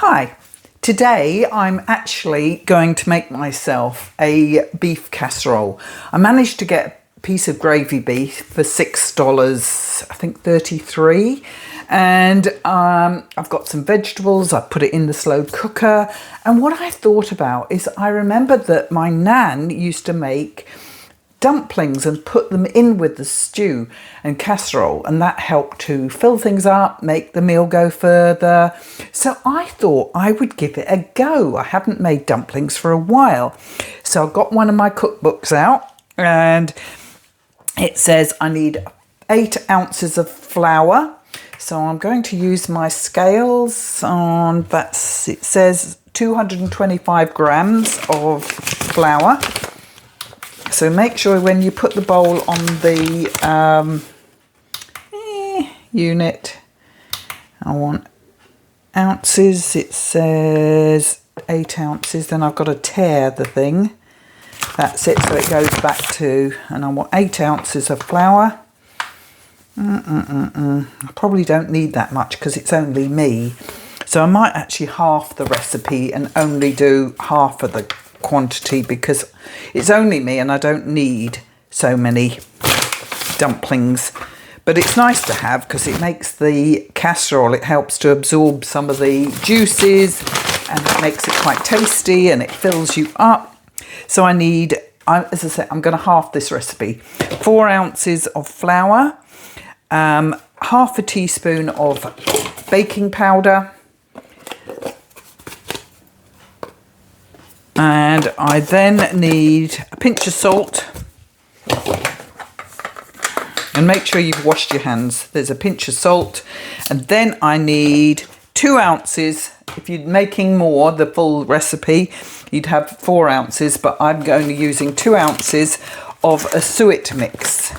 Hi, today I'm actually going to make myself a beef casserole. I managed to get a piece of gravy beef for $6, I think 33, and I've got some vegetables. I put it in the slow cooker, and what I thought about is I remembered that my nan used to make dumplings and put them in with the stew and casserole, and that helped to fill things up, make the meal go further. So I thought I would give it a go. I haven't made dumplings for a while, so I got one of my cookbooks out, and it says I need 8 ounces of flour. So I'm going to use my scales on that. It says 225 grams of flour. So make sure when you put the bowl on the unit, I want ounces. It says 8 ounces. Then I've got to tare the thing. That's it. So it goes back to, and I want 8 ounces of flour. I probably don't need that much because it's only me. So I might actually half the recipe and only do half of the quantity because it's only me and I don't need so many dumplings. But it's nice to have because it makes the casserole, it helps to absorb some of the juices and it makes it quite tasty and it fills you up. So I need, as I said, I'm going to half this recipe. 4 ounces of flour, half a teaspoon of baking powder, and I then need a pinch of salt, and make sure you've washed your hands. There's a pinch of salt, and then I need 2 ounces. If you're making more, the full recipe, you'd have 4 ounces, but I'm only using 2 ounces of a suet mix.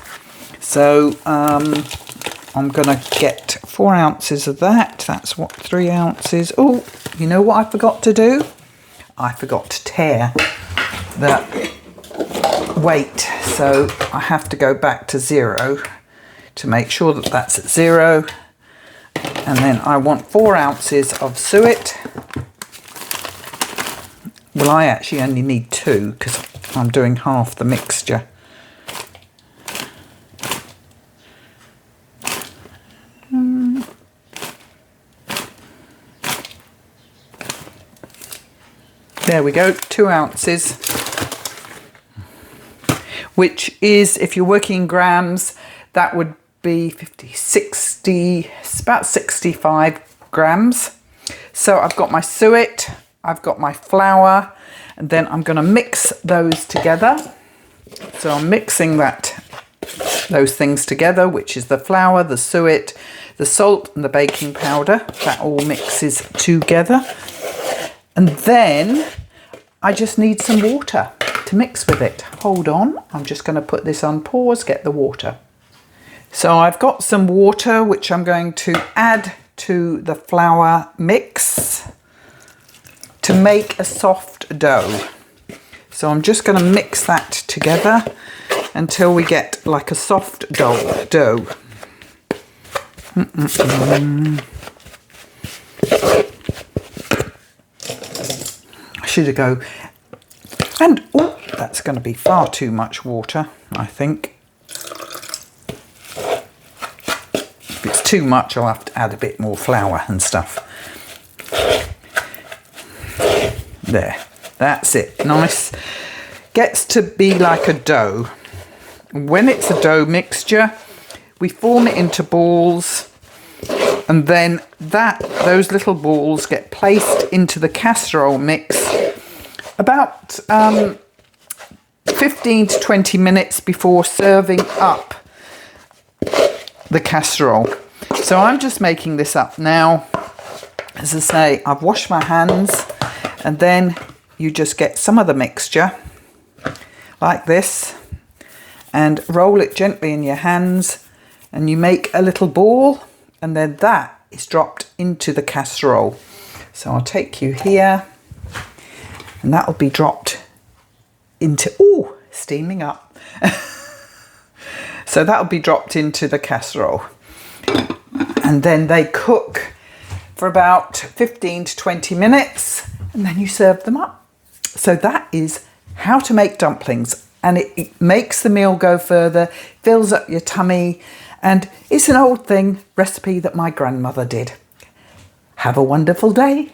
So I'm going to get 4 ounces of that. That's what, 3 ounces. Oh, you know what I forgot to do? I forgot to tare the weight. So I have to go back to 0 to make sure that that's at 0. And then I want 4 ounces of suet. Well, I actually only need 2 because I'm doing half the mixture. There we go, 2 ounces, which is, if you're working in grams, that would be 50, 60, it's about 65 grams. So I've got my suet, I've got my flour, and then I'm going to mix those together. So I'm mixing those things together, which is the flour, the suet, the salt, and the baking powder. That all mixes together. And then I just need some water to mix with it. Hold on, I'm just going to put this on pause, get the water. So I've got some water which I'm going to add to the flour mix to make a soft dough. So I'm just going to mix that together until we get like a soft dough. Should go, and oh, that's going to be far too much water, I think. If it's too much, I'll have to add a bit more flour and stuff. There, that's it. Nice. Gets to be like a dough. When it's a dough mixture, we form it into balls, and then those little balls get placed into the casserole mix about 15 to 20 minutes before serving up the casserole. So I'm just making this up now. As I say, I've washed my hands, and then you just get some of the mixture like this and roll it gently in your hands, and you make a little ball, and then that is dropped into the casserole. So I'll take you here, and that will be dropped into, ooh, steaming up. So that will be dropped into the casserole. And then they cook for about 15 to 20 minutes, and then you serve them up. So that is how to make dumplings, and it makes the meal go further, fills up your tummy, and it's an old recipe that my grandmother did. Have a wonderful day.